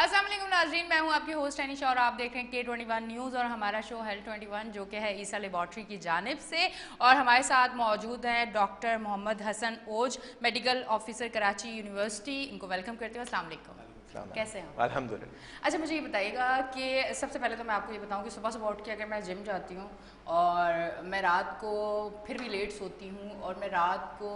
अस्सलाम वालेकुम नाज़रीन, मैं हूं आपकी होस्ट अनीशा और आप देख रहे हैं K21 न्यूज़ और हमारा शो हेल्थ 21 जो कि है ईसा लेबॉर्ट्री की जानिब से। और हमारे साथ मौजूद हैं डॉक्टर मोहम्मद हसन ओज, मेडिकल ऑफिसर कराची यूनिवर्सिटी। इनको वेलकम करते हैं। अस्सलाम वालेकुम, कैसे हैं? अल्हम्दुलिल्लाह। अच्छा, मुझे ये बताइएगा कि सबसे पहले तो मैं आपको ये बताऊं कि सुबह सुबह उठ के अगर मैं जिम जाती हूँ और मैं रात को फिर भी लेट सोती हूँ और मैं रात को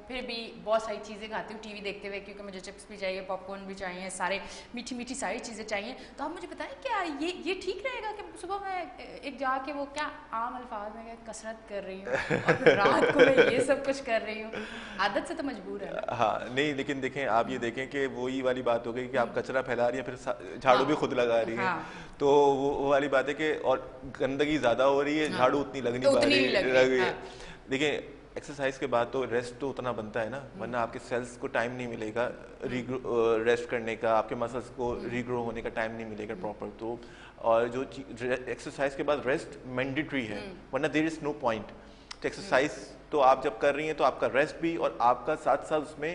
फिर भी बहुत सारी चीज़ें खाती हूँ टीवी देखते हुए, क्योंकि मुझे चिप्स भी चाहिए, पॉपकॉर्न भी चाहिए, सारे मीठी मीठी सारी चीज़ें चाहिए। तो आप मुझे बताएं क्या ये ठीक रहेगा कि सुबह मैं एक जाके वो क्या आम अल्फाज में क्या कसरत कर रही हूँ और फिर रात को मैं ये सब कुछ कर रही हूँ? आदत से तो मजबूर है ना। हाँ, नहीं लेकिन देखें, आप ये देखें कि वही वाली बात हो गई कि आप कचरा फैला रही हैं, फिर झाड़ू भी खुद लगा रही हैं। हाँ। तो वो वाली बात है कि और गंदगी ज़्यादा हो रही है, हाँ, झाड़ू उतनी लग तो नहीं पा उतनी रही नहीं लग लग रही रही। है। हाँ। देखिए, एक्सरसाइज के बाद तो रेस्ट तो उतना बनता है ना, वरना आपके सेल्स को टाइम नहीं मिलेगा रेस्ट करने का, आपके मसल्स को रीग्रो होने का टाइम नहीं मिलेगा प्रॉपर। तो और जो एक्सरसाइज के बाद रेस्ट मैंडेटरी है, वरना देयर इज नो पॉइंट। तो एक्सरसाइज तो आप जब कर रही हैं तो आपका रेस्ट भी और आपका साथ साथ उसमें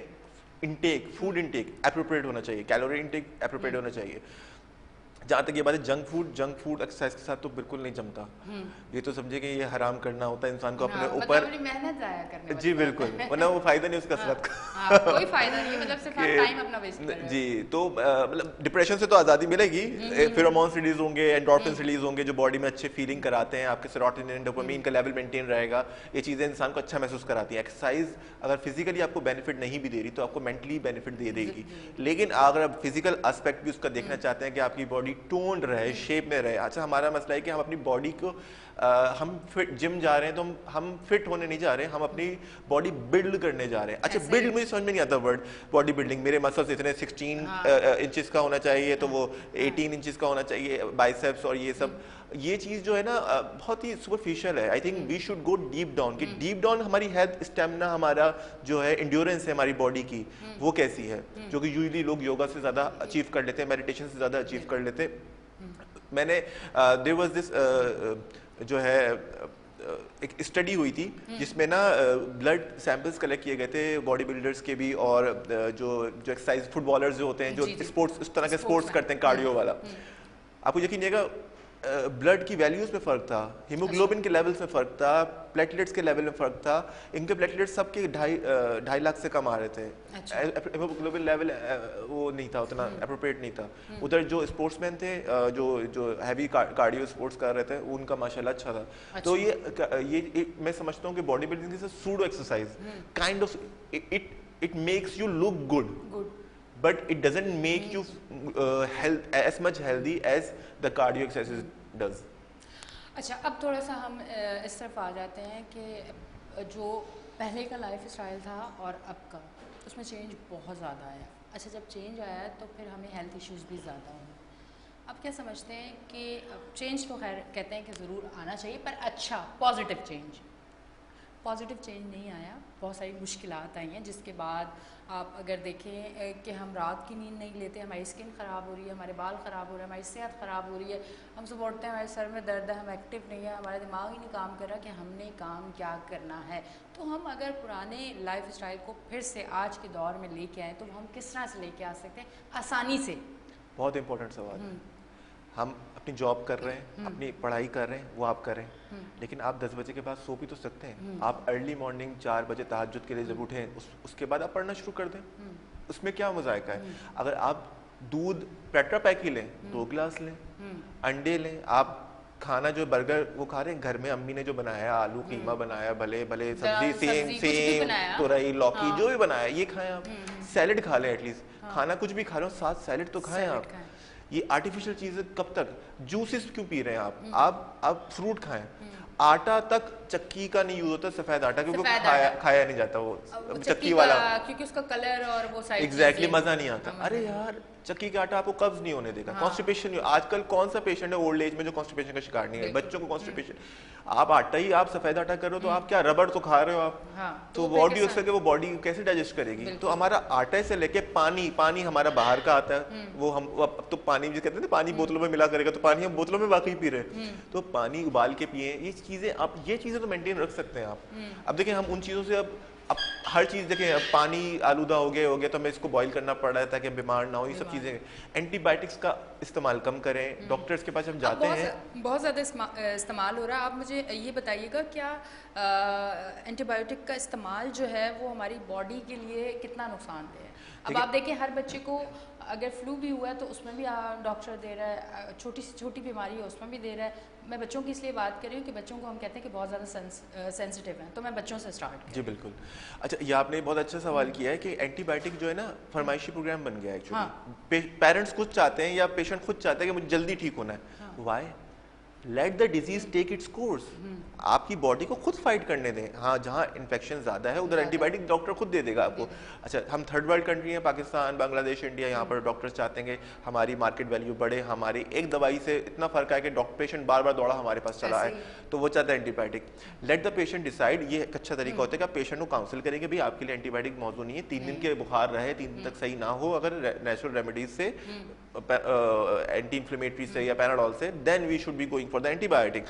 इंटेक, फूड इंटेक एप्रोप्रिएट होना चाहिए, कैलोरी इंटेक एप्रोप्रिएट होना चाहिए। जहाँ तक ये बात है जंक फूड एक्सरसाइज के साथ तो बिल्कुल नहीं जमता। ये तो समझिए कि ये हराम करना होता है इंसान को अपने हाँ, ऊपर। मतलब मेहनत जाया करने जी वाली बिल्कुल, बात है। वरना वो फायदा नहीं उस कसरत का। हाँ, कोई फायदा नहीं है, मतलब सिर्फ आप टाइम अपना वेस्ट कर रहे हो। जी, तो मतलब डिप्रेशन से तो आज़ादी मिलेगी, फेरोमोन्स रिलीज होंगे, एंडोर्फिन्स रिलीज होंगे जो बॉडी में अच्छे फीलिंग कराते हैं, आपके सेरोटोनिन डोपामाइन का लेवल मेंटेन रहेगा। ये चीज़ें इंसान को अच्छा महसूस कराती हैं। एक्सरसाइज अगर फिजिकली आपको बेनिफिट नहीं भी दे रही तो आपको मेंटली बेनिफिट दे देगी। लेकिन अगर आप फिजिकल एस्पेक्ट भी उसका देखना चाहते हैं कि आपकी बॉडी टोन्ड रहे, शेप में रहे। अच्छा, हमारा मसला है कि हम अपनी बॉडी को हम फिट जिम जा रहे हैं तो हम फिट होने नहीं जा रहे हैं, हम अपनी बॉडी बिल्ड करने जा रहे हैं। अच्छा, बिल्ड मुझे समझ में नहीं आता वर्ड बॉडी बिल्डिंग। मेरे मसल्स इतने 16 इंचेस का होना चाहिए तो वो 18 इंचेस का होना चाहिए, बाइसेप्स और ये सब। ये चीज़ जो है ना बहुत ही सुपरफिशियल है। I think we should go deep down कि डीप डाउन हमारी हेल्थ स्टेमिना, हमारा जो है इंड्योरेंस है हमारी बॉडी की, वो कैसी है, जो कि यूजुअली लोग योगा से ज़्यादा अचीव कर लेते हैं, मेडिटेशन से ज़्यादा अचीव कर लेते हैं। मैंने देयर वाज दिस जो है एक स्टडी हुई थी जिसमें ना ब्लड सैंपल्स कलेक्ट किए गए थे बॉडी बिल्डर्स के भी, और जो एक्सरसाइज फुटबॉलर्स जो होते हैं, जो स्पोर्ट्स इस तरह के स्पोर्ट्स करते हैं, कार्डियो वाला। आपको यकीन नहीं है, ब्लड की वैल्यूज में फ़र्क था, हीमोग्लोबिन के लेवल्स में फ़र्क था, प्लेटलेट्स के लेवल में फ़र्क था। इनके प्लेटलेट्स सबके 2.5 लाख से कम आ रहे थे। हीमोग्लोबिन लेवल वो नहीं था, उतना अप्रोप्रिएट नहीं था। उधर जो स्पोर्ट्समैन थे, जो हैवी कार्डियो स्पोर्ट्स कर रहे थे, उनका माशाल्लाह अच्छा था। तो ये मैं समझता हूँ कि body building is a pseudo exercise, kind of it makes you look good, but it doesn't make you as much healthy as the cardio exercise does. अच्छा, अब थोड़ा सा हम इस तरफ आ जाते हैं कि जो पहले का लाइफ स्टाइल था और अब का, उसमें चेंज बहुत ज़्यादा आया। अच्छा, जब चेंज आया तो फिर हमें हेल्थ इश्यूज़ भी ज़्यादा हुए। अब क्या समझते हैं कि चेंज तो खैर कहते हैं कि ज़रूर आना चाहिए, पर अच्छा पॉजिटिव चेंज नहीं आया। बहुत सारी मुश्किलात आई हैं, जिसके बाद आप अगर देखें कि हम रात की नींद नहीं लेते, हमारी स्किन ख़राब हो रही है, हमारे बाल ख़राब हो रहे हैं, हमारी सेहत ख़राब हो रही है। हम सुबह उठते हैं, हमारे सर में दर्द है, हम एक्टिव नहीं है, हमारा दिमाग ही नहीं काम कर रहा कि हमने काम क्या करना है। तो हम अगर पुराने लाइफ स्टाइल को फिर से आज के दौर में लेके आएँ तो हम किस तरह से लेके आ सकते हैं आसानी से? बहुत इंपॉर्टेंट सवाल है। हम अपनी जॉब कर रहे हैं, अपनी पढ़ाई कर रहे हैं, वो आप करें, लेकिन आप 10 बजे के बाद सो भी तो सकते हैं। आप अर्ली मॉर्निंग 4 बजे तहज्जुद के लिए जब उठें, उसके बाद आप पढ़ना शुरू कर दें। उसमें क्या मज़ायका है? अगर आप दूध टेट्रा पैक ही लें, 2 गिलास लें, अंडे लें, आप खाना जो बर्गर वो खा रहे हैं, घर में अम्मी ने जो बनाया, आलू कीमा बनाया, भले भले सब्जी सेम तुरई लौकी जो भी बनाया, ये खाएं आप। सैलेड खा लें एटलीस्ट, खाना कुछ भी खा रहे हो साथ सैलेड तो खाएं आप। ये आर्टिफिशियल चीजें कब तक? जूसेस क्यों पी रहे हैं आप फ्रूट खाएं। आटा तक चक्की का नहीं यूज होता, सफेद आटा, क्योंकि खाया नहीं जाता वो चक्की वाला, क्योंकि उसका कलर और वो साइड एग्जैक्टली मजा नहीं आता। अरे यार, चक्की का आटा आपको कब्ज नहीं होने देगा, कॉन्स्टिपेशन। आजकल कौन सा पेशेंट है ओल्ड एज में जो कॉन्स्टिपेशन का शिकार नहीं है? बच्चों को कॉन्स्टिपेशन। आप आटा ही आप सफेद आटा कर रहे हो तो आप क्या रबड़ तो खा रहे हो आप। तो बॉडी उससे वो बॉडी कैसे डाइजेस्ट करेगी? तो हमारा आटे से लेके पानी हमारा बाहर का आता है, वो हम अब तो पानी जो कहते हैं पानी बोतलों में मिला करेगा, तो पानी हम बोतलों में वाकई पी रहे हैं। तो पानी उबाल के पिए। ये चीजें आप, ये चीजें तो मेंटेन रख सकते हैं आप। अब देखिए, हम उन चीजों से अब हर चीज़ देखें, अब पानी आलूदा हो गया तो हमें इसको बॉईल करना पड़ रहा है ताकि हम बीमार ना हो, ये सब चीज़ें। एंटीबायोटिक्स का इस्तेमाल कम करें, डॉक्टर्स के पास हम जाते हैं बहुत ज़्यादा इस्तेमाल हो रहा है। आप मुझे ये बताइएगा क्या एंटीबायोटिक का इस्तेमाल जो है वो हमारी बॉडी के लिए कितना नुकसानदेह है? अब आप देखें हर बच्चे को अगर फ्लू भी हुआ है तो उसमें भी डॉक्टर दे रहा है, छोटी सी छोटी बीमारी है उसमें भी दे रहा है। मैं बच्चों की इसलिए बात कर रही हूँ कि बच्चों को हम कहते हैं कि बहुत ज़्यादा सेंसिटिव हैं, तो मैं बच्चों से स्टार्ट जी बिल्कुल। अच्छा, ये आपने बहुत अच्छा सवाल किया है कि एंटीबायोटिक जो है ना फरमाइशी प्रोग्राम बन गया है एक्चुअली। पेरेंट्स खुद चाहते हैं या पेशेंट खुद चाहते हैं कि मुझे जल्दी ठीक होना है। Why? Let the disease take its course. आपकी बॉडी को खुद फाइट करने दें। हाँ, जहाँ इन्फेक्शन ज्यादा है उधर एंटीबायोटिक डॉक्टर खुद दे देगा आपको। अच्छा, हम थर्ड वर्ल्ड कंट्री हैं, पाकिस्तान, बांग्लादेश, इंडिया, यहाँ पर डॉक्टर्स चाहते हैं कि हमारी मार्केट वैल्यू बढ़े, हमारी एक दवाई से इतना फर्क है कि पेशेंट बार बार दौड़ा हमारे पास चला है, तो वो चाहता है antibiotic. Let the patient decide. ये एक अच्छा तरीका होता है कि आप पेशेंट को काउंसिल करेंगे, भाई आपके लिए एंटीबायोटिक मौजूद नहीं है, 3 दिन के बुखार रहे, 3 दिन तक सही ना हो, अगर नेचुरल रेमेडीज से, एंटी इन्फ्लेमेटरी से या पैराडोल से, then we should be going for the antibiotic.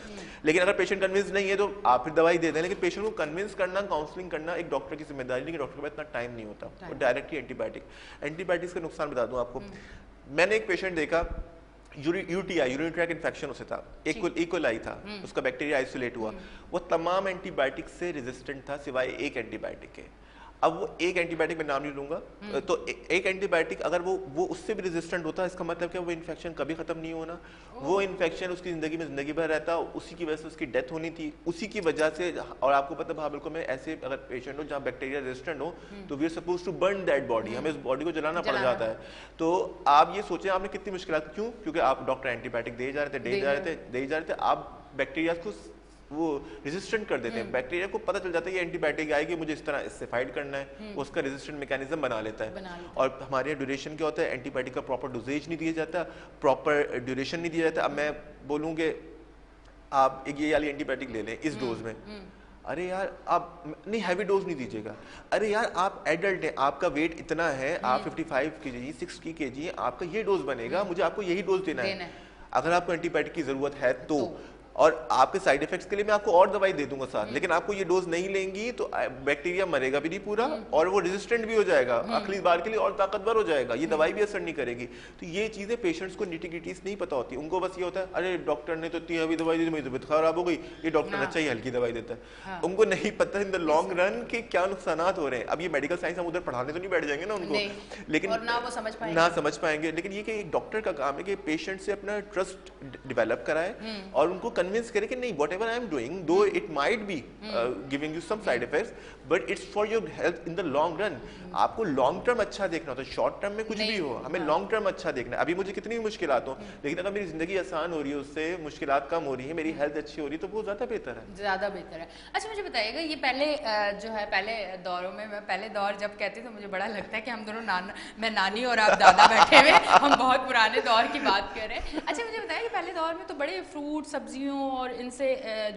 लेकिन अगर पेशेंट कन्विंस नहीं है तो आप फिर दवाई दे दें। लेकिन पेशेंट को कन्विंस करना, काउंसलिंग करना एक डॉक्टर की जिम्मेदारी, लेकिन डॉक्टर के पास इतना टाइम नहीं होता, वो डायरेक्टली एंटीबायोटिक्स का नुकसान बता दूं आपको। मैंने एक पेशेंट देखा, यूटीआई, यूरिनरी ट्रैक्ट इन्फेक्शन उसे था, इकोलाई था, उसका बैक्टीरिया आइसोलेट हुआ, वो तमाम एंटीबायोटिक से रेजिस्टेंट था सिवाय एक एंटीबायोटिक के। अब वो एक एंटीबायोटिक मैं नाम नहीं लूंगा, तो एक एंटीबायोटिक अगर वो उससे भी रेजिस्टेंट होता है, इसका मतलब क्या वो इन्फेक्शन कभी खत्म नहीं होना, वो इन्फेक्शन उसकी जिंदगी भर रहता, उसी की वजह से उसकी डेथ होनी थी, उसी की वजह से। और आपको पता है बिल्कुल में ऐसे अगर पेशेंट हो जहाँ बैक्टीरिया रेजिस्टेंट हो तो we are supposed to burn that body, हमें उस बॉडी को जलाना पड़ जाता है। तो आप ये सोचें आपने कितनी मुश्किलात, क्यों? क्योंकि आप डॉक्टर एंटीबायोटिक दे जा रहे थे, आप बैक्टीरिया को वो रेजिस्टेंट कर देते हैं। बैक्टीरिया को पता चल जाता है ये एंटीबायोटिक आएगी, मुझे इस तरह इससे फाइट करना है, उसका रेजिस्टेंट मैकेनिज्म बना लेता है। और हमारे यहाँ ड्यूरेशन क्या होता है, एंटीबायोटिक का प्रॉपर डोजेज नहीं दिया जाता, प्रॉपर ड्यूरेशन नहीं दिया जाता। अब मैं बोलूँगे आप एक ये वाली एंटीबायोटिक ले लें इस डोज में, अरे यार आप नहीं, हैवी डोज नहीं दीजिएगा। अरे यार आप एडल्ट हैं, आपका वेट इतना है, आप 55 kg 60 kg, आपका ये डोज बनेगा, मुझे आपको यही डोज देना है अगर आपको एंटीबायोटिक की जरूरत है तो। और आपके साइड इफेक्ट्स के लिए मैं आपको और दवाई दे दूंगा साथ, लेकिन आपको ये डोज नहीं लेंगी तो बैक्टीरिया मरेगा भी नहीं पूरा और वो रेजिस्टेंट भी हो जाएगा, अगली बार के लिए और ताकतवर हो जाएगा, ये दवाई भी असर नहीं करेगी। तो ये चीजें पेशेंट्स को निटी-गिटीज नहीं पता होती, उनको बस ये होता है अरे डॉक्टर ने तो इतनी हैवी दवाई दी, मेरी तबीयत खराब हो गई, ये डॉक्टर अच्छा ही हल्की दवाई देता है। उनको नहीं पता इन द लॉन्ग रन कि क्या नुकसान हो रहे हैं। अब ये मेडिकल साइंस हम उधर पढ़ाने तो नहीं बैठ जाएंगे ना उनको, लेकिन ना वो समझ पाएंगे। लेकिन ये कि एक डॉक्टर का काम है कि पेशेंट से अपना ट्रस्ट डेवलप कराए और उनको कन्विंस करे कि नहीं, whatever I am doing, though it might be giving you some side effects, but it's for your health in the long run. आपको लॉन्ग टर्म अच्छा देखना होता है, शॉर्ट टर्म में कुछ भी हो, हमें लॉन्ग टर्म अच्छा देखना है। अभी मुझे कितनी मुश्किलात हो, लेकिन अगर मेरी जिंदगी आसान हो रही है, उससे मुश्किलात कम हो रही है, मेरी हेल्थ अच्छी हो रही है, तो वो ज्यादा बेहतर है, ज्यादा बेहतर है। अच्छा मुझे बताइएगा, ये पहले जो है पहले दौरों में, मैं पहले दौर जब कहती तो मुझे बड़ा लगता है कि हम दोनों मैं नानी और आप दादा बैठे हुए, हम बहुत पुराने दौर की बात कर रहे हैं। अच्छा मुझे बताया कि पहले दौर में तो बड़े फ्रूट सब्जियों और इनसे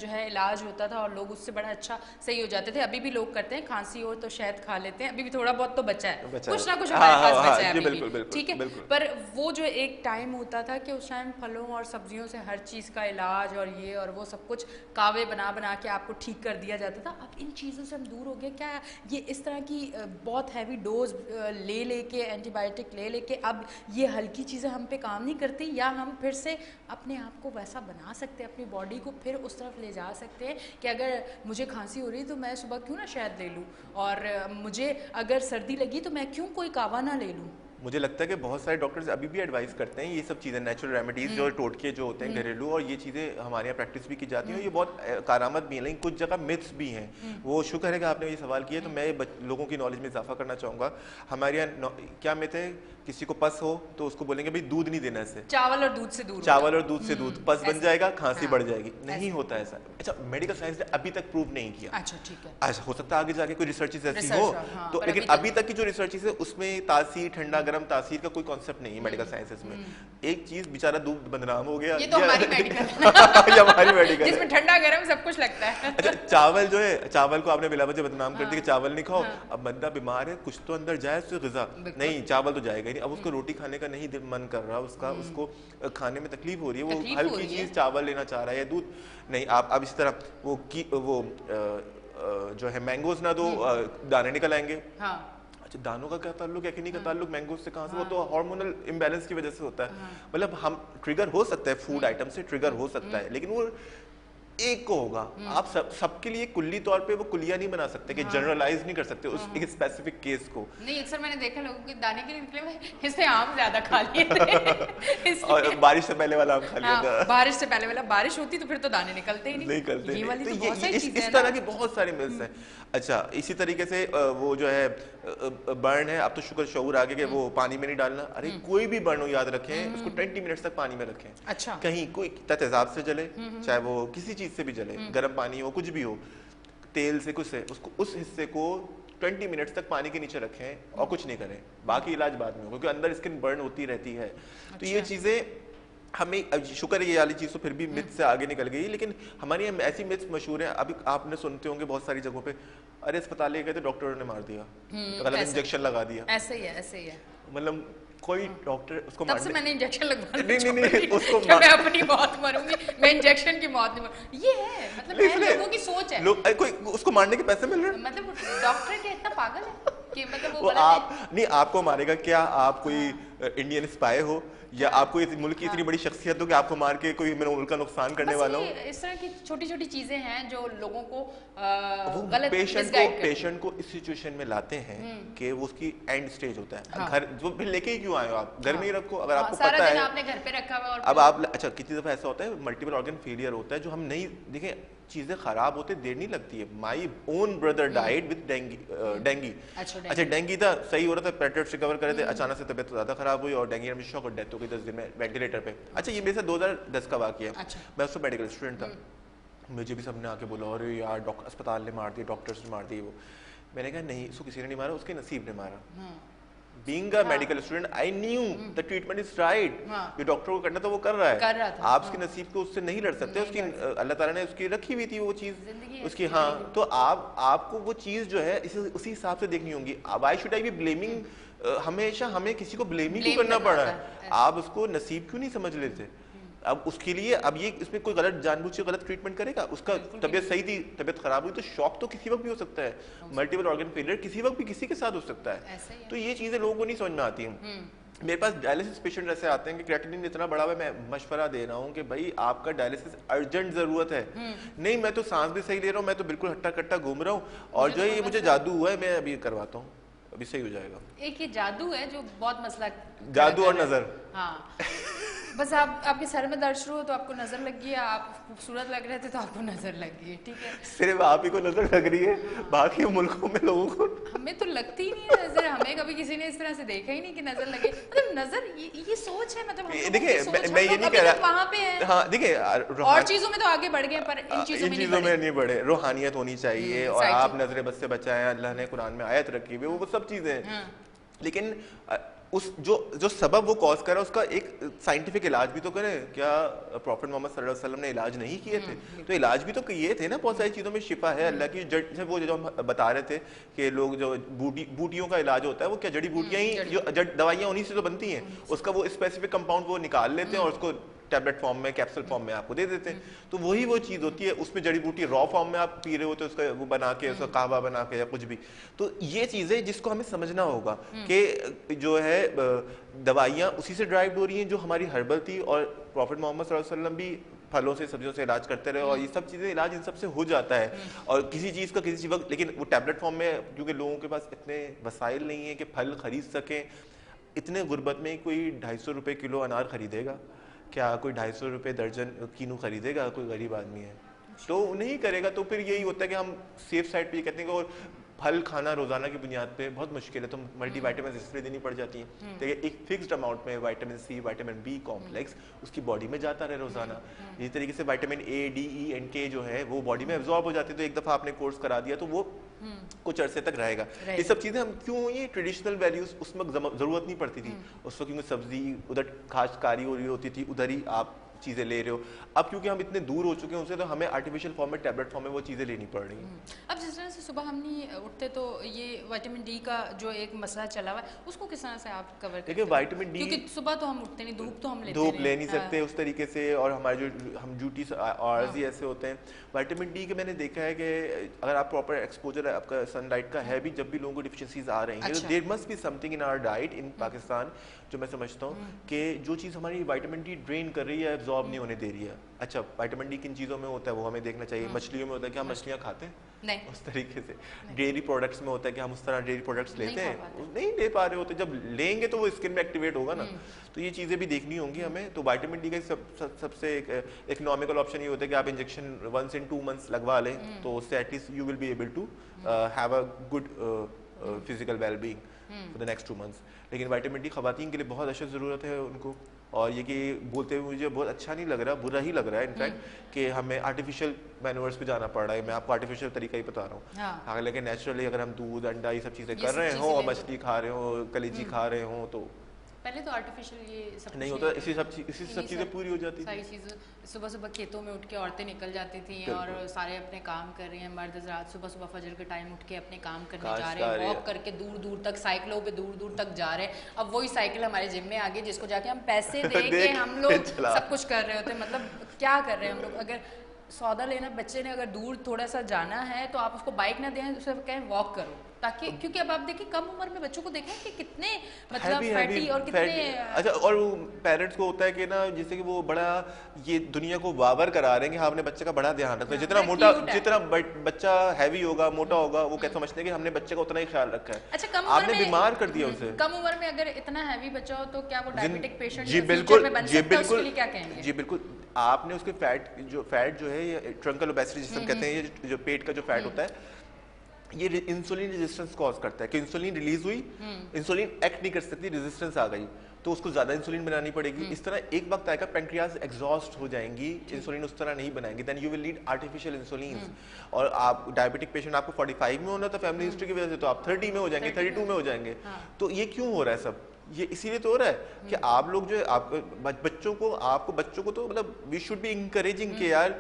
जो है इलाज होता था और लोग उससे बड़ा अच्छा सही हो जाते थे। अभी भी लोग करते हैं, खांसी हो तो शहद खा लेते हैं, अभी भी थोड़ा बहुत तो बचा है, कुछ ना कुछ हमारे पास बचा है अभी भी, ठीक है। पर वो जो एक टाइम होता था कि उस टाइम फलों और सब्जियों से हर चीज़ का इलाज और ये और वो सब कुछ कावे बना बना के आपको ठीक कर दिया जाता था। अब इन चीज़ों से हम दूर हो गए। क्या ये इस तरह की बहुत हैवी डोज ले के एंटीबायोटिक ले के अब ये हल्की चीज़ें हम पे काम नहीं करती, या हम फिर से अपने आप को वैसा बना सकते हैं, अपनी बॉडी को फिर उस तरफ ले जा सकते हैं कि अगर मुझे खांसी हो रही है तो मैं सुबह क्यों ना शहद ले लूँ, और मुझे अगर सर्दी लगी तो मैं क्यों कोई कावा ना ले लूँ। मुझे लगता है कि बहुत सारे डॉक्टर्स अभी भी एडवाइस करते हैं ये सब चीज़ें, नेचुरल रेमेडीज जो टोटके जो होते हैं घरेलू, और ये चीज़ें हमारे यहाँ प्रैक्टिस भी की जाती हैं, ये बहुत कारामद भी हैं, लेकिन कुछ जगह मिथ्स भी हैं। वो शुक्र है कि आपने ये सवाल किया, तो मैं लोगों की नॉलेज में इजाफा करना चाहूँगा। हमारे यहाँ क्या मिथ है, किसी को पस हो तो उसको बोलेंगे भाई दूध नहीं देना इससे, चावल और दूध से दूर, चावल और दूध से दूध, पस बन जाएगा, खांसी बढ़ जाएगी। नहीं होता ऐसा। अच्छा, मेडिकल साइंस ने अभी तक प्रूव नहीं किया। अच्छा ठीक है, अच्छा हो सकता है आगे जाके कोई रिसर्चेस ऐसी हो तो, लेकिन अभी तक की जो रिसर्चेस है उसमें तासीर, ठंडा गर्म तासीर का कोई कॉन्सेप्ट नहीं है मेडिकल साइंसेस में। एक चीज बेचारा दूध बदनाम हो गया, ये तो हमारी मेडिकल ये हमारी मेडिकल जिसमें ठंडा गर्म सब कुछ लगता है। अच्छा, चावल जो है, चावल को आपने बिला वजह बदनाम कर दिया कि चावल नहीं खाओ। अब बंदा बीमार है, कुछ तो अंदर जाए उससे ग़िज़ा, नहीं चावल तो जाएगा ही नहीं। अब उसको रोटी खाने का नहीं मन कर रहा, उसको खाने में तकलीफ हो रही है, वो हल्की चीज चावल लेना चाह रहा है या दूध नहीं। आप अब इस तरह वो जो है मैंगोज ना दो, दाने निकल आएंगे। हाँ। अच्छा, दानों का क्या ताल्लुक है कि नहीं का ताल्लुक मैंगोज से कहाँ से? वो तो हार्मोनल इम्बैलेंस की वजह से होता है। मतलब हम ट्रिगर हो सकता है, फूड आइटम से ट्रिगर हो सकता है, लेकिन वो एक को होगा। आप सबके लिए कुल्ली तौर पे वो कुलिया नहीं बना सकते कि जनरलाइज नहीं कर सकते उस एक स्पेसिफिक केस को। नहीं, अक्सर मैंने देखा लोगों के दाने के निकले हुए, इसने आम ज्यादा खा लिए थे और बारिश से पहले वाला आम खा लिया था। बारिश से पहले वाला, बारिश होती तो फिर तो दाने निकलते ही नहीं निकलते। ये वाली तो बहुत सारी चीजें इस तरह की बहुत सारी मिल्स हैं। अच्छा, इसी तरीके से वो जो है बर्न है, अब तो शुक्र शऊर आगे के वो पानी में नहीं डालना। अरे कोई भी बर्न हो याद रखें उसको 20 मिनट्स तक पानी में रखें। अच्छा। कहीं कोई तेजाब से जले, चाहे वो किसी चीज से भी जले, गर्म पानी हो, कुछ भी हो, तेल से कुछ से, उसको उस हिस्से को 20 मिनट्स तक पानी के नीचे रखें और कुछ नहीं करें। बाकी इलाज बाद में हो, क्योंकि अंदर स्किन बर्न होती रहती है। तो ये चीजें हमें, शुक्र है ये वाली चीज तो फिर भी मिथ से आगे निकल गई, लेकिन हमारी ऐसी मिथ्स मशहूर हैं। अभी आपने सुनते होंगे बहुत सारी जगहों पे, अरे अस्पताल ले गए थे, डॉक्टर ने मार दिया, गलत इंजेक्शन लगा दिया। ऐसे ही है, ऐसे ही है। मतलब कोई डॉक्टर उसको तब से मैंने इंजेक्शन लगवाना नहीं उसको मैं अपनी मौत मरूंगी, मैं इंजेक्शन की मौत नहीं मरूंगी। ये है मतलब लोगों की सोच है। लोग कोई उसको मारने के पैसे मिल रहे हैं। मतलब डॉक्टर क्या इतना पागल है कि मतलब वो आप नहीं, आपको मारेगा क्या? आप कोई इंडियन स्पाई हो या आपको इस मुल्क की इतनी बड़ी शख्सियत हो कि आपको मार के कोई मेरे मुल्क का नुकसान करने वाला हो? इस तरह की छोटी छोटी चीजें हैं जो लोगों को गलत पेशेंट को इस सिचुएशन में लाते हैं कि वो उसकी एंड स्टेज होता है। घर जो फिर लेके ही क्यों आए हो आप? घर में ही रखो अगर आपको पता है। आपने घर पे रखा हुआ। अब आप अच्छा, कितनी दफा ऐसा होता है मल्टीपल ऑर्गन फेलियर होता है जो हम नहीं देखें, चीजें खराब होते देर नहीं लगती है। My own brother died with dinghy. अच्छा, डेंगी था, सही हो रहा था, पेटेट्स रिकवर करे थे, अचानक से तबियत ज्यादा खराब हुई और डेंगी में शॉक और डेथ हो गई 10 दिन में वेंटिलेटर पे। अच्छा, ये मेरे साथ 2010 का वाकया है। मैं उसमें मेडिकल स्टूडेंट था, मुझे भी सबने आके बोला अरे यार अस्पताल ने मार दिया, डॉक्टर्स ने मार दिया। वो मैंने कहा नहीं, इसको किसी ने नहीं मारा, उसके नसीब ने मारा। Being a medical student, I knew the treatment is right. जो डॉक्टर को करना था वो कर रहा है। आप उसके नसीब को उससे नहीं लड़ सकते। उसकी अल्लाह ताला ने उसकी रखी हुई थी वो चीज उसकी। हाँ, तो आपको वो चीज जो है उसी हिसाब से देखनी होगी। Why should I be blaming? हमेशा हमें किसी को ब्लेम ही क्यों करना पड़ रहा है? आप उसको नसीब क्यों नहीं समझ लेते? अब उसके लिए अब ये इसमें कोई गलत जानबूझ के गलत ट्रीटमेंट करेगा? उसका तबीयत सही थी, तबीयत खराब हुई तो शॉक तो किसी वक्त भी हो सकता है। मल्टीपल ऑर्गन फेलियर किसी वक्त भी किसी के साथ हो सकता है। तो ये चीजें लोगों को नहीं समझ में आती हैं। मेरे पास डायलिसिस पेशेंट ऐसे आते हैं कि क्रिएटिनिन इतना बड़ा है, मैं मशवरा दे रहा हूँ कि भाई आपका डायलिसिस अर्जेंट जरूरत है। नहीं, मैं तो सांस भी सही ले रहा हूँ, मैं तो बिल्कुल हट्टा कट्टा घूम रहा हूँ और जो है ये मुझे जादू हुआ है, मैं अभी करवाता हूँ, अभी सही हो जाएगा। एक ये जादू है जो बहुत मसला, जादू और नजर। हाँ, बस आपके सर में दर्द शुरू हो तो आपको नजर लग गई है, आप खूबसूरत लग रहे थे तो आपको नजर लग गई है, ठीक है। सिर्फ आप ही को नजर लग रही है, बाकी मुल्कों में लोगों को हमें तो लगती ही नहीं है नजर। हमें कभी किसी ने इस तरह से देखा ही नहीं कि नजर लगे। मतलब नजर ये सोच है। मतलब देखिए, मैं ये नहीं कह रहा वहाँ पे है। हाँ, देखिए और चीजों में तो आगे बढ़ गए पर इन चीजों में नहीं बढ़े। रूहानियत होनी चाहिए और आप नजर बद से बचाएं, अल्लाह ने कुरान में आयत रखी हुई, वो सब चीजें। लेकिन उस जो सबब वो कॉज कर रहा है उसका एक साइंटिफिक इलाज भी तो करें। क्या प्रॉफिट मोहम्मद सल्लल्लाहु अलैहि वसल्लम ने इलाज नहीं किए थे? तो इलाज भी तो किए थे ना। बहुत सारी चीज़ों में शिफा है अल्लाह की। जड़ वो जो हम बता रहे थे कि लोग जो बूटियों का इलाज होता है वो क्या जड़ी बूटियाँ ही जो दवाइयाँ उन्हीं से तो बनती हैं। उसका वो स्पेसिफिक कंपाउंड वो निकाल लेते हैं और उसको टैबलेट फॉर्म में, कैप्सूल फॉर्म में आपको दे देते हैं। तो वही वो चीज़ होती है। उसमें जड़ी बूटी रॉ फॉर्म में आप पी रहे होते हैं, उसका वो बना के, उसका कहवा बना के या कुछ भी। तो ये चीज़ें जिसको हमें समझना होगा कि जो है दवाइयाँ उसी से ड्राइव हो रही हैं जो हमारी हर्बल थी, और प्रॉफिट मोहम्मद सल्लल्लाहु अलैहि वसल्लम भी फलों से सब्जियों से इलाज करते रहे और ये सब चीज़ें इलाज इन सब से हो जाता है। और किसी चीज़ का किसी वक्त, लेकिन वो टैबलेट फॉर्म में क्योंकि लोगों के पास इतने वसाइल नहीं है कि फल खरीद सकें। इतने गुर्बत में कोई 250 रुपये किलो अनार खरीदेगा क्या? कोई 250 रुपये दर्जन कीनू खरीदेगा? कोई गरीब आदमी है तो नहीं करेगा। तो फिर यही होता है कि हम सेफ साइड पे ये कहते हैं कि और फल खाना रोजाना की बुनियाद पे बहुत मुश्किल है, तो मल्टीविटामिन इसलिए देनी पड़ जाती हैं। देखिए, एक फिक्स्ड अमाउंट में vitamin C, vitamin B complex उसकी बॉडी में जाता रहे रोजाना। इसी तरीके से vitamin A, D, E and K जो है वो बॉडी में एब्जॉर्ब हो जाते हैं। तो एक दफा आपने कोर्स करा दिया तो वो कुछ अरसे तक रहेगा। ये सब चीजें हम क्यों, ये ट्रेडिशनल वैल्यूज उस वक्त जरूरत नहीं पड़ती थी। उस वक्त क्योंकि सब्जी उधर काश्तकारी हो रही होती थी, उधर ही आप चीज़ें ले रहे हो। अब क्योंकि हम इतने दूर हो चुके हैं उनसे, तो हमें आर्टिफिशियल फॉर्म में, टैबलेट फॉर्म में वो चीज़ें लेनी पड़ रही हैं। अब जिस तरह से सुबह हम नहीं उठते तो ये विटामिन डी का जो एक मसला चला हुआ है उसको किस तरह से आप कवर करते देखिए हैं? विटामिन डी, क्योंकि सुबह तो हम उठते नहीं, धूप तो हम लेते धूप नहीं। ले नहीं सकते उस तरीके से, और हमारे जो हम ड्यूटी आवर्स ही ऐसे होते हैं। विटामिन डी के मैंने देखा है कि अगर आप प्रॉपर एक्सपोजर आपका सनलाइट का है भी, जब भी लोगों को डिफिशियंसीज आ रही हैं, तो there must be something in our diet in Pakistan, जो मैं समझता हूँ कि जो चीज़ हमारी विटामिन डी ड्रेन कर रही है, एब्जॉर्ब नहीं होने दे रही है। अच्छा, विटामिन डी किन चीज़ों में होता है वो हमें देखना चाहिए। मछलियों में होता है कि हम मछलियाँ खाते हैं नहीं, उस तरीके से। डेयरी प्रोडक्ट्स में होता है कि हम उस तरह डेयरी प्रोडक्ट्स लेते नहीं हैं, नहीं ले पा रहे होते, जब लेंगे तो वो स्किन में एक्टिवेट होगा ना। तो ये चीज़ें भी देखनी होंगी हमें। तो विटामिन डी का सबसे इकोनॉमिकल ऑप्शन ये होता है कि आप इंजेक्शन 1 से 2 मंथ्स लगवा लें, तो उससे at least you will be able to have a good physical wellbeing for the next 2 months. लेकिन विटामिन डी खवातीन के लिए बहुत अशद ज़रूरत है उनको, और ये कि बोलते हुए मुझे बहुत अच्छा नहीं लग रहा, बुरा ही लग रहा है इनफैक्ट कि हमें आर्टिफिशियल मैनूवर्स पे जाना पड़ रहा है। मैं आपको आर्टिफिशियल तरीका ही बता रहा हूँ। हाँ, लेकिन नेचुरली अगर हम दूध, अंडा, ये सब चीज़ें कर रहे हो, मछली खा रहे हो, कलेजी खा रहे हो, तो पहले तो आर्टिफिशियल ये सब नहीं होता। इसी सब चीज़ें पूरी हो जाती सारी चीज़ें। सुबह सुबह खेतों में उठ के औरतें निकल जाती थी और सारे अपने काम कर रही हैं। मर्द हज़रात सुबह सुबह फजर के टाइम उठ के अपने काम करने जा रहे हैं, वॉक करके दूर दूर तक, साइकिलों पे दूर दूर तक जा रहे हैं। अब वही साइकिल हमारे जिम में आ गई, जिसको जाके हम पैसे दे के हम लोग सब कुछ कर रहे होते हैं। मतलब क्या कर रहे हैं हम लोग? अगर सौदा लेना, बच्चे ने अगर दूर थोड़ा सा जाना है तो आप उसको बाइक ना दें, उसे कहें वॉक करो, ताकि क्योंकि अब आप देखिए कम उम्र में बच्चों को देखें कि कितने मतलब फैटी और कितने। अच्छा, और पेरेंट्स को होता है कि ना, जैसे कि वो बड़ा ये दुनिया को बावर करा रहे हैं कि हाँ, अपने बच्चे का बड़ा ध्यान रखना है। जितना मोटा, जितना बच्चा हैवी होगा, मोटा होगा, वो कैसे समझते हैं कि हमने बच्चे का उतना ही ख्याल रखा है। अच्छा, कम आपने बीमार कर दिया उसे। कम उम्र में अगर इतना हैवी बच्चा हो तो क्या वो डायबिटिक पेशेंट जी बिल्कुल, जी बिल्कुल, क्या कहेंगे? जी बिल्कुल। आपने उसके फैट जो है, ये ट्रंकल ओबेसिटी जिसे हम कहते हैं, ये जो पेट का जो फैट होता है, ये इंसुलिन रेजिस्टेंस कॉज करता है कि इंसुलिन रिलीज हुई, इंसुलिन एक्ट नहीं कर सकती, रेजिस्टेंस आ गई, तो उसको ज्यादा इंसुलिन बनानी पड़ेगी। इस तरह एक वक्त आएगा पेंक्रियाज एग्जॉस्ट हो जाएंगी, इंसुलिन उस तरह नहीं बनाएंगी, then you will need artificial insulin. और आप डायबिटिक पेशेंट, आपको 45 में होना था फैमिली हिस्ट्री की वजह से, तो आप 30 में हो जाएंगे, 32 में हो जाएंगे। तो ये क्यों हो रहा है सब? ये इसीलिए तो हो रहा है कि आप लोग जो है, आपको बच्चों को तो मतलब वी शुड बी इंकरेजिंग के यार,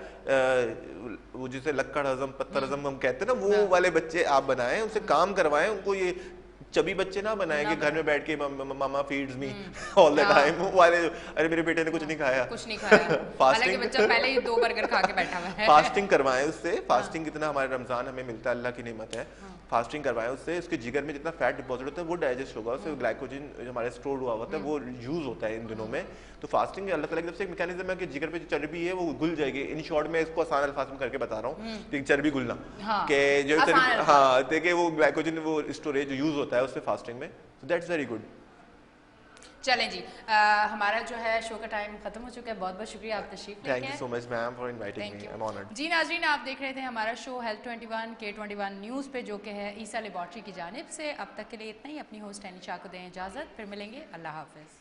वो जिसे लक्कड़ हजम, पत्थर हजम हम कहते हैं ना, वो वाले बच्चे आप बनाएं, उनसे काम करवाएं, उनको ये चबी बच्चे ना बनाए कि घर में बैठ के mama feeds me all the time वाले। अरे मेरे बेटे ने कुछ नहीं खाया, फास्टिंग, बच्चा पहले ही 2 बर्गर खा के बैठा हुआ है। फास्टिंग करवाएं उससे। फास्टिंग कितना हमारे रमजान हमें मिलता है, अल्लाह की नेमत है। फास्टिंग करवाएं उससे, उसके जिगर में जितना फैट डिपॉजिट होता है वो डाइजेस्ट होगा, उससे ग्लाइकोजन जो हमारे स्टोर हुआ होता है वो यूज होता है इन दिनों में। तो फास्टिंग अल्लाह ताला की तरफ से एक मैकेनिज्म है कि जिगर पे जो चर्बी है वो घुल जाएगी। इन शॉर्ट में इसको आसान अल्फाज में करके बता रहा हूँ कि चर्बी घुलना, कि जो चर्बी, हाँ, देखिए वो ग्लाइकोजन वो स्टोरेज जो यूज होता है उससे फास्टिंग में, so that's very good। चलें जी, हमारा जो है शो का टाइम खत्म हो चुका है। बहुत बहुत शुक्रिया आप तशरीफ लेके आए। Thank you so much ma'am for inviting me, I am honoured. जी नाजरीन, आप देख रहे थे हमारा शो हेल्थ 21 K21 न्यूज़ पे, जो कि है ईसा लेबॉर्ट्री की जानिब से। अब तक के लिए इतना ही। अपनी होस्ट एनिशा को दें इजाज़त, फिर मिलेंगे। अल्लाह हाफिज़।